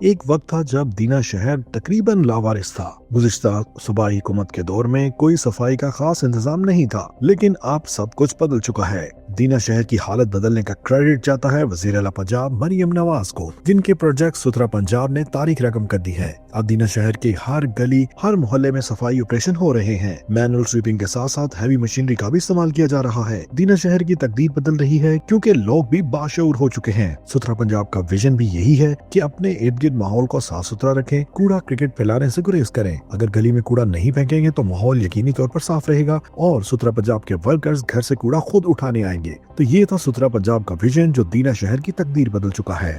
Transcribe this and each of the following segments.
एक वक्त था जब दीना शहर तकरीबन लावारिस था। गुज़िश्ता सूबाई हुकूमत के दौर में कोई सफाई का खास इंतजाम नहीं था, लेकिन अब सब कुछ बदल चुका है। दीना शहर की हालत बदलने का क्रेडिट जाता है वज़ीर आला पंजाब मरियम नवाज को, जिनके प्रोजेक्ट सुथरा पंजाब ने तारीख रकम कर दी है। अब दीना शहर के हर गली, हर मोहल्ले में सफाई ऑपरेशन हो रहे हैं। मैनुअल स्वीपिंग के साथ साथ हैवी मशीनरी का भी इस्तेमाल किया जा रहा है। दीना शहर की तकदीर बदल रही है क्योंकि लोग भी बाशऊर हो चुके हैं। सुथरा पंजाब का विजन भी यही है कि अपने इर्द गिर्द माहौल को साफ सुथरा रखें, कूड़ा क्रिकेट फैलाने से गुरेज करें। अगर गली में कूड़ा नहीं फेंकेंगे तो माहौल यकीनी तौर पर साफ रहेगा और सुथरा पंजाब के वर्कर्स घर से कूड़ा खुद उठाने आएंगे। तो ये था सुथरा पंजाब का विजन जो दीना शहर की तकदीर बदल चुका है।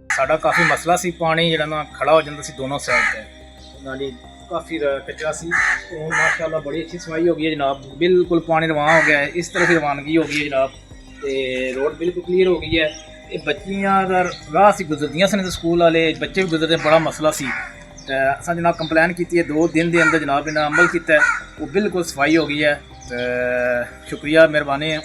साडा काफ़ी मसला सी, पानी जिहड़ा ना खड़ा हो जाता सी दोनों साइड ते, नाली काफ़ी कचरा सी। तो हुण माशाअल्लाह बड़ी अच्छी सफाई हो गई है जनाब, बिल्कुल पानी रवान हो गया है, इस तरह की रवानगी हो गई है जनाब। तो रोड बिल्कुल क्लीयर हो गई है। ये बच्चियां दा राह सी गुजरदियां सन, स्कूल वाले बच्चे भी गुजरदे, बड़ा मसला सी। असां जनाब कंप्लेन की है, 2 दिन के अंदर जनाब इन्हें अमल किया, वो बिल्कुल सफाई हो गई है। शुक्रिया, मेहरबानी है।